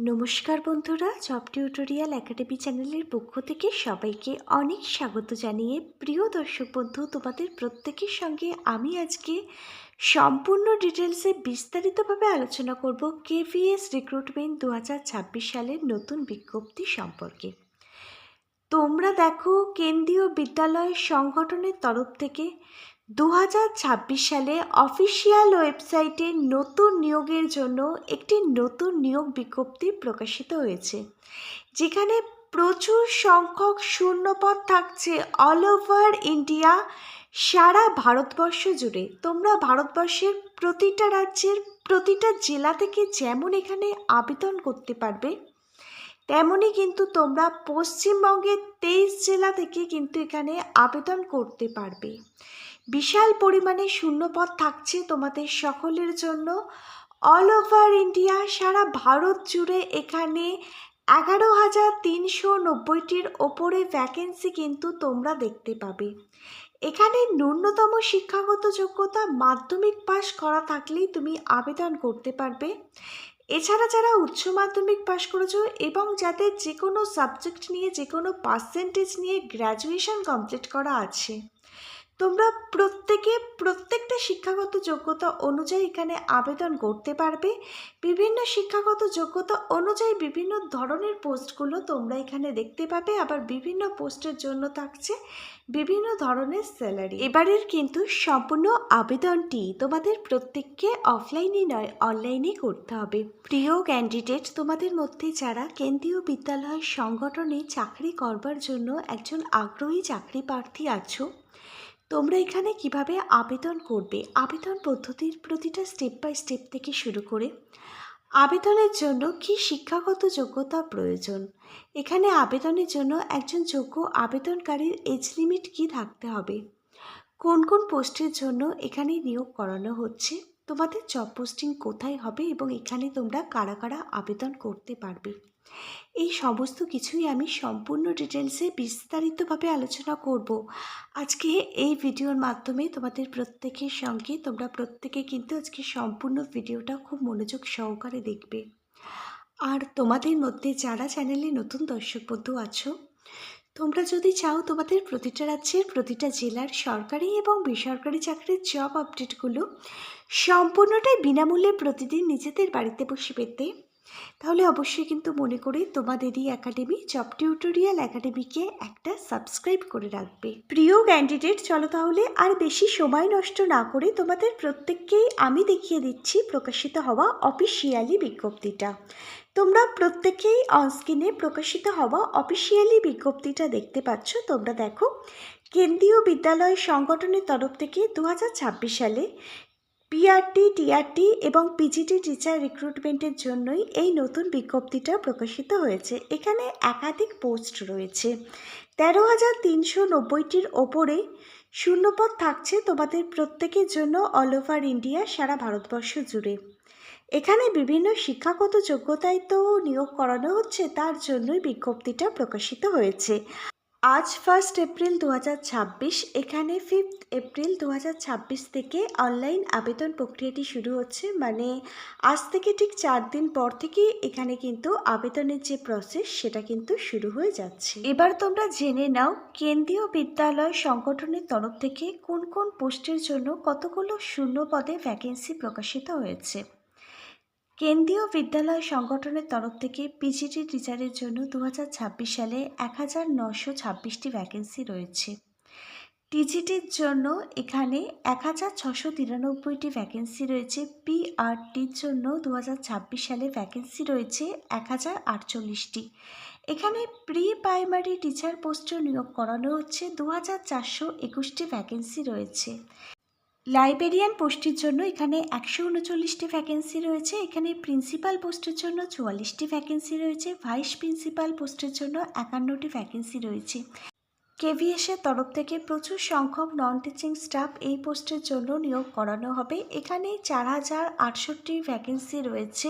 নমস্কার বন্ধুরা, job tutorial academy চ্যানেলের পক্ষ থেকে সবাইকে অনেক স্বাগত জানিয়ে প্রিয় দর্শক বন্ধু, তোমাদের প্রত্যেকের সঙ্গে আমি আজকে সম্পূর্ণ ডিটেলসে বিস্তারিতভাবে আলোচনা করব কেভিএস রিক্রুটমেন্ট 2026 সালের নতুন বিজ্ঞপ্তি সম্পর্কে। তোমরা দেখো, কেন্দ্রীয় বিদ্যালয় সংগঠনের তরফ থেকে 2026 সালে অফিসিয়াল ওয়েবসাইটে নতুন নিয়োগের জন্য একটি নতুন নিয়োগ বিজ্ঞপ্তি প্রকাশিত হয়েছে, যেখানে প্রচুর সংখ্যক শূন্যপদ থাকছে অল ওভার ইন্ডিয়া, সারা ভারতবর্ষ জুড়ে। তোমরা ভারতবর্ষের প্রতিটা রাজ্যের প্রতিটা জেলা থেকে যেমন এখানে আবেদন করতে পারবে, তেমনই কিন্তু তোমরা পশ্চিমবঙ্গের 23 জেলা থেকে কিন্তু এখানে আবেদন করতে পারবে। বিশাল পরিমাণে শূন্যপদ থাকছে তোমাদের সকলের জন্য। অল ওভার ইন্ডিয়া, সারা ভারত জুড়ে এখানে 11,390টির ওপরে ভ্যাকেন্সি কিন্তু তোমরা দেখতে পাবে। এখানে ন্যূনতম শিক্ষাগত যোগ্যতা মাধ্যমিক পাস করা থাকলেই তুমি আবেদন করতে পারবে। এছাড়া যারা উচ্চ মাধ্যমিক পাস করেছো এবং যাদের যে কোনো সাবজেক্ট নিয়ে যে কোনো পার্সেন্টেজ নিয়ে গ্র্যাজুয়েশন কমপ্লিট করা আছে, তোমরা প্রত্যেকটা শিক্ষাগত যোগ্যতা অনুযায়ী এখানে আবেদন করতে পারবে। বিভিন্ন শিক্ষাগত যোগ্যতা অনুযায়ী বিভিন্ন ধরনের পোস্টগুলো তোমরা এখানে দেখতে পাবে। আবার বিভিন্ন পোস্টের জন্য থাকছে বিভিন্ন ধরনের স্যালারি। এবারের কিন্তু সম্পূর্ণ আবেদনটি তোমাদের প্রত্যেককে অফলাইনে নয়, অনলাইনে করতে হবে। প্রিয় ক্যান্ডিডেট, তোমাদের মধ্যে যারা কেন্দ্রীয় বিদ্যালয় সংগঠনে চাকরি করবার জন্য একজন আগ্রহী চাকরি প্রার্থী আছো, তোমরা এখানে কিভাবে আবেদন করবে, আবেদন পদ্ধতির প্রতিটা স্টেপ বাই স্টেপ থেকে শুরু করে আবেদনের জন্য কি শিক্ষাগত যোগ্যতা প্রয়োজন, এখানে আবেদনের জন্য একজন যোগ্য আবেদনকারীর এজ লিমিট কি থাকতে হবে, কোন কোন পোস্টের জন্য এখানে নিয়োগ করানো হচ্ছে, তোমাদের জব পোস্টিং কোথায় হবে এবং এখানে তোমরা কারা কারা আবেদন করতে পারবে, এই সমস্ত কিছুই আমি সম্পূর্ণ ডিটেলসে বিস্তারিতভাবে আলোচনা করব আজকে এই ভিডিওর মাধ্যমে তোমাদের প্রত্যেকের সঙ্গে। তোমরা প্রত্যেকে কিন্তু আজকে সম্পূর্ণ ভিডিওটা খুব মনোযোগ সহকারে দেখবে। আর তোমাদের মধ্যে যারা চ্যানেলে নতুন দর্শক বন্ধু আছো, তোমরা যদি চাও তোমাদের প্রতিটা রাজ্যের প্রতিটা জেলার সরকারি এবং বেসরকারি চাকরির জব আপডেটগুলো সম্পূর্ণটাই বিনামূল্যে প্রতিদিন নিজেদের বাড়িতে বসে পেতে, তাহলে অবশ্যই কিন্তু মনে করে তোমাদের এই একাডেমি জব টিউটোরিয়াল একাডেমিকে একটা সাবস্ক্রাইব করে রাখবে। প্রিয় ক্যান্ডিডেট, চলো তাহলে আর বেশি সময় নষ্ট না করে তোমাদের প্রত্যেককেই আমি দেখিয়ে দিচ্ছি প্রকাশিত হওয়া অফিসিয়ালি বিজ্ঞপ্তিটা। তোমরা প্রত্যেকেই অনস্ক্রিনে প্রকাশিত হওয়া অফিসিয়ালি বিজ্ঞপ্তিটা দেখতে পাচ্ছ। তোমরা দেখো, কেন্দ্রীয় বিদ্যালয় সংগঠনের তরফ থেকে 2026 সালে পিআরটি, টিআরটি এবং পিজিটি টিচার রিক্রুটমেন্টের জন্যই এই নতুন বিজ্ঞপ্তিটা প্রকাশিত হয়েছে। এখানে একাধিক পোস্ট রয়েছে, 13,390টির ওপরে শূন্যপদ থাকছে তোমাদের প্রত্যেকের জন্য অল ওভার ইন্ডিয়া, সারা ভারতবর্ষ জুড়ে। এখানে বিভিন্ন শিক্ষাগত যোগ্যতায় তো নিয়োগ করানো হচ্ছে, তার জন্যই বিজ্ঞপ্তিটা প্রকাশিত হয়েছে। আজ 1 এপ্রিল 2026, এখানে 5 এপ্রিল 2026 থেকে অনলাইন আবেদন প্রক্রিয়াটি শুরু হচ্ছে। মানে আজ থেকে ঠিক 4 দিন পর থেকে এখানে কিন্তু আবেদনের যে প্রসেস সেটা কিন্তু শুরু হয়ে যাচ্ছে। এবার তোমরা জেনে নাও কেন্দ্রীয় বিদ্যালয় সংগঠনের তরফ থেকে কোন কোন পোস্টের জন্য কতগুলো শূন্য পদে ভ্যাকেন্সি প্রকাশিত হয়েছে। কেন্দ্রীয় বিদ্যালয় সংগঠনের তরফ থেকে পিজিটি টিচারের জন্য 2026 সালে 1,926টি ভ্যাকেন্সি রয়েছে। টিজিটির জন্য এখানে 1,693টি ভ্যাকেন্সি রয়েছে। পিআরটির জন্য 2026 সালে ভ্যাকেন্সি রয়েছে 1,048টি। এখানে প্রি প্রাইমারি টিচার পোস্টে নিয়োগ করানো হচ্ছে 2,421টি ভ্যাকেন্সি রয়েছে। লাইব্রেরিয়ান পোস্টের জন্য এখানে 139টি ভ্যাকেন্সি রয়েছে। এখানে প্রিন্সিপাল পোস্টের জন্য 44টি ভ্যাকেন্সি রয়েছে। ভাইস প্রিন্সিপাল পোস্টের জন্য 51টি ভ্যাকেন্সি রয়েছে। কেভিএসের তরফ থেকে প্রচুর সংখ্যক নন টিচিং স্টাফ এই পোস্টের জন্য নিয়োগ করানো হবে। এখানে 4,068টি ভ্যাকেন্সি রয়েছে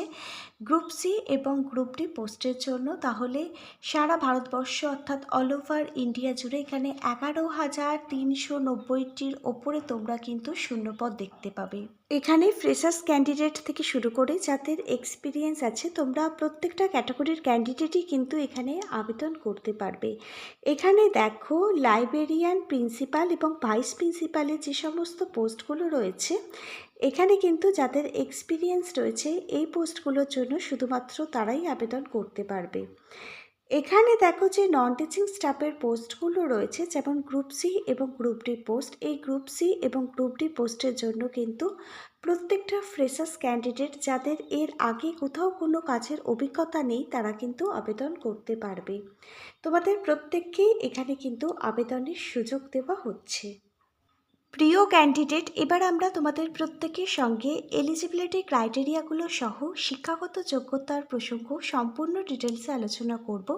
গ্রুপ সি এবং গ্রুপ ডি পোস্টের জন্য। তাহলে সারা ভারতবর্ষ অর্থাৎ অল ওভার ইন্ডিয়া জুড়ে এখানে 11,390টির ওপরে তোমরা কিন্তু শূন্যপদ দেখতে পাবে। এখানে ফ্রেশার্স ক্যান্ডিডেট থেকে শুরু করে যাদের এক্সপিরিয়েন্স আছে তোমরা প্রত্যেকটা ক্যাটাগরির ক্যান্ডিডেটই কিন্তু এখানে আবেদন করতে পারবে। এখানে দেখো লাইব্রেরিয়ান, প্রিন্সিপাল এবং ভাইস প্রিন্সিপালের যে সমস্ত পোস্টগুলো রয়েছে, এখানে কিন্তু যাদের এক্সপিরিয়েন্স রয়েছে এই পোস্টগুলোর জন্য শুধুমাত্র তারাই আবেদন করতে পারবে। এখানে দেখো যে নন টিচিং স্টাফের পোস্টগুলো রয়েছে, যেমন গ্রুপ সি এবং গ্রুপ ডি পোস্ট। এই গ্রুপ সি এবং গ্রুপ ডি পোস্টের জন্য কিন্তু প্রত্যেকটা ফ্রেশার্স ক্যান্ডিডেট যাদের এর আগে কোথাও কোনো কাজের অভিজ্ঞতা নেই তারা কিন্তু আবেদন করতে পারবে। তোমাদের প্রত্যেককেই এখানে কিন্তু আবেদনের সুযোগ দেওয়া হচ্ছে। প্রিয় ক্যান্ডিডেট, এবার আমরা তোমাদের প্রত্যেকের সঙ্গে এলিজিবিলিটি ক্রাইটেরিয়াগুলো সহ শিক্ষাগত যোগ্যতার প্রসঙ্গ সম্পূর্ণ ডিটেলসে আলোচনা করব।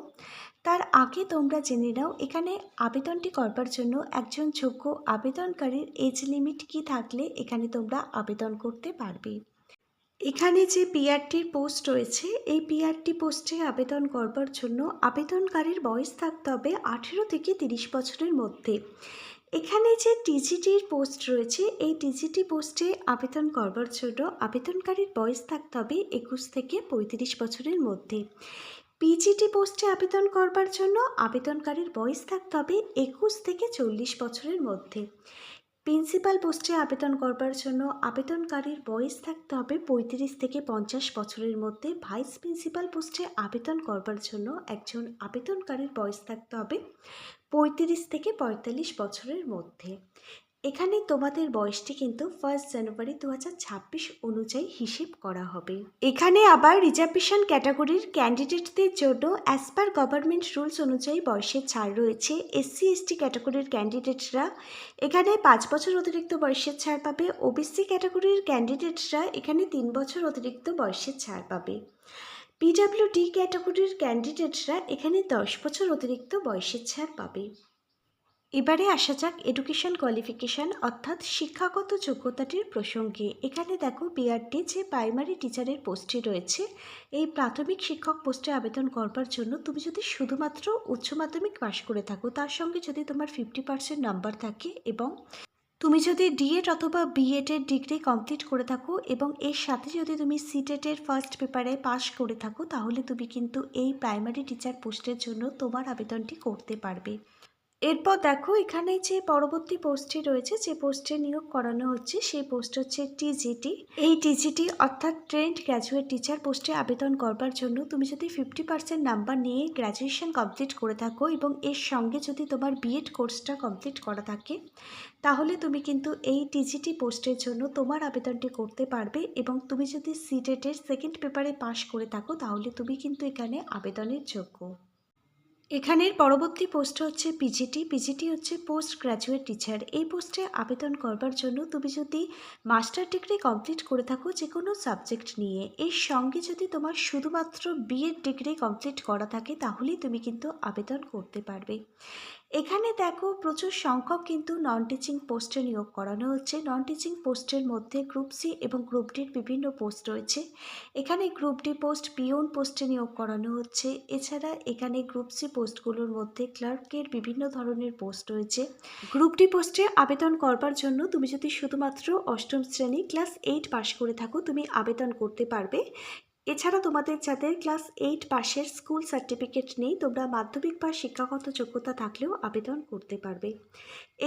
তার আগে তোমরা জেনে নাও এখানে আবেদনটি করবার জন্য একজন যোগ্য আবেদনকারীর এজ লিমিট কী থাকলে এখানে তোমরা আবেদন করতে পারবে। এখানে যে পিআরটির পোস্ট রয়েছে, এই পিআরটি পোস্টে আবেদন করবার জন্য আবেদনকারীর বয়স থাকতে হবে 18 থেকে 30 বছরের মধ্যে। এখানে যে টিজিটির পোস্ট রয়েছে, এই টিজিটি পোস্টে আবেদন করবার জন্য আবেদনকারীর বয়স থাকতে হবে 21 থেকে 35 বছরের মধ্যে। পিজিটি পোস্টে আবেদন করবার জন্য আবেদনকারীর বয়স থাকতে হবে 21 থেকে 40 বছরের মধ্যে। প্রিন্সিপাল পোস্টে আবেদন করবার জন্য আবেদনকারীর বয়স থাকতে হবে 35 থেকে 50 বছরের মধ্যে। ভাইস প্রিন্সিপাল পোস্টে আবেদন করবার জন্য একজন আবেদনকারীর বয়স থাকতে হবে 35 থেকে 45 বছরের মধ্যে। এখানে তোমাদের বয়সটি কিন্তু 1 জানুয়ারি 2026 অনুযায়ী হিসেব করা হবে। এখানে আবার রিজার্ভেশন ক্যাটাগরির ক্যান্ডিডেটদের জন্য অ্যাজ পার গভর্নমেন্ট রুলস অনুযায়ী বয়সের ছাড় রয়েছে। এসসি এসটি ক্যাটাগরির ক্যান্ডিডেটরা এখানে 5 বছর অতিরিক্ত বয়সের ছাড় পাবে। ওবিসি ক্যাটাগরির ক্যান্ডিডেটরা এখানে 3 বছর অতিরিক্ত বয়সের ছাড় পাবে। পিডব্লিউডি ক্যাটাগরির ক্যান্ডিডেটরা এখানে 10 বছর অতিরিক্ত বয়সের ছাড় পাবে। এবারে আসা যাক এডুকেশন কোয়ালিফিকেশান অর্থাৎ শিক্ষাগত যোগ্যতাটির প্রসঙ্গে। এখানে দেখো পিআরটি যে প্রাইমারি টিচারের পোস্টটি রয়েছে, এই প্রাথমিক শিক্ষক পোস্টে আবেদন করবার জন্য তুমি যদি শুধুমাত্র উচ্চ মাধ্যমিক পাশ করে থাকো, তার সঙ্গে যদি তোমার 50% নাম্বার থাকে এবং তুমি যদি ডিএড অথবা বিএডের ডিগ্রি কমপ্লিট করে থাকো এবং এর সাথে যদি তুমি সিটেটের ফার্স্ট পেপারে পাশ করে থাকো, তাহলে তুমি কিন্তু এই প্রাইমারি টিচার পোস্টের জন্য তোমার আবেদনটি করতে পারবে। এরপর দেখো এখানে যে পরবর্তী পোস্টটি রয়েছে, যে পোস্টে নিয়োগ করানো হচ্ছে সেই পোস্ট হচ্ছে টিজিটি। এই টিজিটি অর্থাৎ ট্রেন্ড গ্র্যাজুয়েট টিচার পোস্টে আবেদন করবার জন্য তুমি যদি 50% নাম্বার নিয়ে গ্র্যাজুয়েশন কমপ্লিট করে থাকো এবং এর সঙ্গে যদি তোমার বিএড কোর্সটা কমপ্লিট করা থাকে, তাহলে তুমি কিন্তু এই টিজিটি পোস্টের জন্য তোমার আবেদনটি করতে পারবে। এবং তুমি যদি সিটেটের সেকেন্ড পেপারে পাশ করে থাকো, তাহলে তুমি কিন্তু এখানে আবেদনের যোগ্য। এখানের পরবর্তী পোস্ট হচ্ছে পিজিটি। পিজিটি হচ্ছে পোস্ট গ্র্যাজুয়েট টিচার। এই পোস্টে আবেদন করবার জন্য তুমি যদি মাস্টার ডিগ্রি কমপ্লিট করে থাকো যে কোনো সাবজেক্ট নিয়ে, এর সঙ্গে যদি তোমার শুধুমাত্র বিএড ডিগ্রি কমপ্লিট করা থাকে, তাহলেই তুমি কিন্তু আবেদন করতে পারবে। এখানে দেখো প্রচুর সংখ্যক কিন্তু নন টিচিং পোস্টে নিয়োগ করানো হচ্ছে। নন টিচিং পোস্টের মধ্যে গ্রুপ সি এবং গ্রুপ ডির বিভিন্ন পোস্ট রয়েছে। এখানে গ্রুপ ডি পোস্ট পিওন পোস্টে নিয়োগ করানো হচ্ছে। এছাড়া এখানে গ্রুপ সি পোস্টগুলোর মধ্যে ক্লার্কের বিভিন্ন ধরনের পোস্ট রয়েছে। গ্রুপ ডি পোস্টে আবেদন করবার জন্য তুমি যদি শুধুমাত্র অষ্টম শ্রেণী ক্লাস 8 পাশ করে থাকো, তুমি আবেদন করতে পারবে। এছাড়া তোমাদের যাদের ক্লাস 8 পাশের স্কুল সার্টিফিকেট নেই, তোমরা মাধ্যমিক বা শিক্ষাগত যোগ্যতা থাকলেও আবেদন করতে পারবে।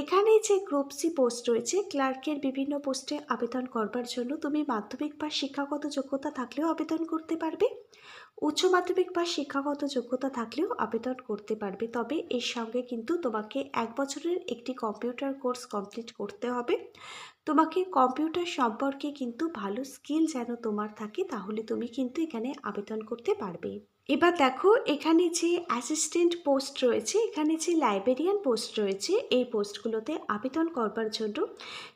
এখানে যে গ্রুপ সি পোস্ট রয়েছে, ক্লার্কের বিভিন্ন পোস্টে আবেদন করবার জন্য তুমি মাধ্যমিক বা শিক্ষাগত যোগ্যতা থাকলেও আবেদন করতে পারবে। উচ্চ মাধ্যমিক বা শিক্ষাগত যোগ্যতা থাকলেও আবেদন করতে পারবে। তবে এর সঙ্গে কিন্তু তোমাকে 1 বছরের একটি কম্পিউটার কোর্স কমপ্লিট করতে হবে। তোমাকে কম্পিউটার সম্পর্কে কিন্তু ভালো স্কিল যেন তোমার থাকে, তাহলে তুমি কিন্তু এখানে আবেদন করতে পারবে। এবার দেখো এখানে যে অ্যাসিস্ট্যান্ট পোস্ট রয়েছে, এখানে যে লাইব্রেরিয়ান পোস্ট রয়েছে, এই পোস্টগুলোতে আবেদন করবার জন্য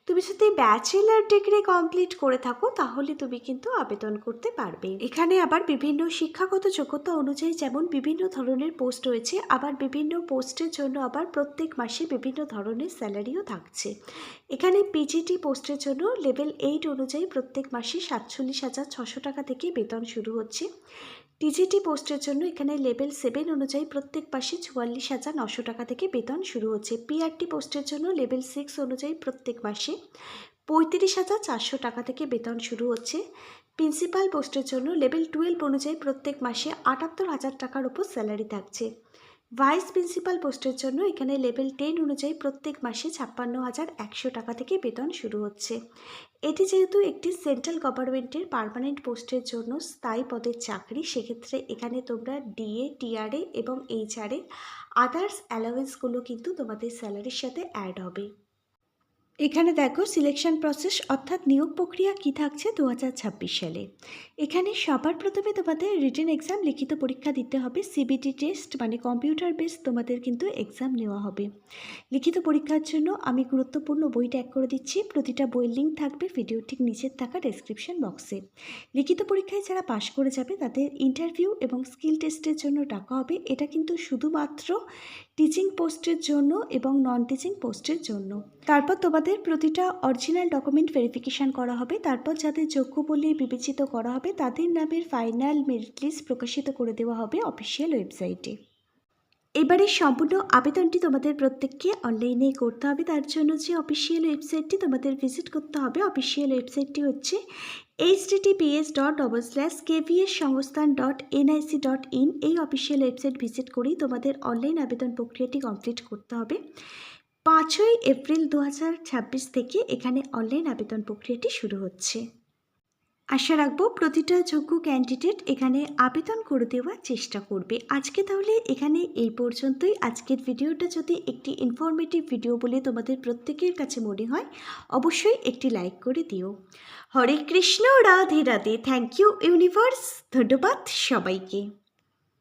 তুমি যদি ব্যাচেলার ডিগ্রি কমপ্লিট করে থাকো, তাহলে তুমি কিন্তু আবেদন করতে পারবে। এখানে আবার বিভিন্ন শিক্ষাগত যোগ্যতা অনুযায়ী যেমন বিভিন্ন ধরনের পোস্ট রয়েছে, আবার বিভিন্ন পোস্টের জন্য আবার প্রত্যেক মাসে বিভিন্ন ধরনের স্যালারিও থাকছে। এখানে পিজিটি পোস্টের জন্য লেভেল 8 অনুযায়ী প্রত্যেক মাসে 47,600 টাকা থেকে বেতন শুরু হচ্ছে। টিজিটি পোস্টের জন্য এখানে লেভেল 7 অনুযায়ী প্রত্যেক মাসে 44,900 টাকা থেকে বেতন শুরু হচ্ছে। পিআরটি পোস্টের জন্য লেভেল 6 অনুযায়ী প্রত্যেক মাসে 35,400 টাকা থেকে বেতন শুরু হচ্ছে। প্রিন্সিপাল পোস্টের জন্য লেভেল 12 অনুযায়ী প্রত্যেক মাসে 78,000 টাকার উপর স্যালারি থাকছে। ভাইস প্রিন্সিপাল পোস্টের জন্য এখানে লেভেল 10 অনুযায়ী প্রত্যেক মাসে 56,100 টাকা থেকে বেতন শুরু হচ্ছে। এটি যেহেতু একটি সেন্ট্রাল গভর্নমেন্টের পার্মানেন্ট পোস্টের জন্য স্থায়ী পদের চাকরি, সেক্ষেত্রে এখানে তোমরা ডিএ, টিআরএ এবং এইচআরএ আদার্স অ্যালাওয়েন্সগুলো কিন্তু তোমাদের স্যালারির সাথে অ্যাড হবে। এখানে দেখো সিলেকশন প্রসেস অর্থাৎ নিয়োগ প্রক্রিয়া কী থাকছে 2026 সালে। এখানে সবার প্রথমে তোমাদের রিটেন এক্সাম, লিখিত পরীক্ষা দিতে হবে। সিবিটি টেস্ট মানে কম্পিউটার বেস তোমাদের কিন্তু এক্সাম নেওয়া হবে। লিখিত পরীক্ষার জন্য আমি গুরুত্বপূর্ণ বই ট্যাগ করে দিচ্ছি। প্রতিটা বইয়ের লিঙ্ক থাকবে ভিডিও ঠিক নিচের থাকা ডেসক্রিপশন বক্সে। লিখিত পরীক্ষায় যারা পাশ করে যাবে তাদের ইন্টারভিউ এবং স্কিল টেস্টের জন্য ডাকা হবে। এটা কিন্তু শুধুমাত্র টিচিং পোস্টের জন্য এবং নন টিচিং পোস্টের জন্য। তারপর তোমাদের প্রতিটা অরিজিনাল ডকুমেন্ট ভেরিফিকেশান করা হবে। তারপর যাদের যোগ্য বলে বিবেচিত করা হবে তাদের নামের ফাইনাল মেরিট লিস্ট প্রকাশিত করে দেওয়া হবে অফিসিয়াল ওয়েবসাইটে। এবারে সম্পূর্ণ আবেদনটি তোমাদের প্রত্যেককে অনলাইনেই করতে হবে। তার জন্য যে অফিসিয়াল ওয়েবসাইটটি তোমাদের ভিজিট করতে হবে, অফিসিয়াল ওয়েবসাইটটি হচ্ছে https://kvssongsthan.nic.in। এই অফিসিয়াল ওয়েবসাইট ভিজিট করেই তোমাদের অনলাইন আবেদন প্রক্রিয়াটি কমপ্লিট করতে হবে। 5ই এপ্রিল 2026 থেকে এখানে অনলাইন আবেদন প্রক্রিয়াটি শুরু হচ্ছে। আশা রাখবো প্রতিটা যোগ্য ক্যান্ডিডেট এখানে আবেদন করে দেওয়ার চেষ্টা করবে। আজকে তাহলে এখানে এই পর্যন্তই। আজকের ভিডিওটা যদি একটি ইনফরমেটিভ ভিডিও বলে তোমাদের প্রত্যেকের কাছে মনে হয় অবশ্যই একটি লাইক করে দিও। Hare Krishna, Radhe Radhe. Thank you universe. ধন্যবাদ সবাইকে।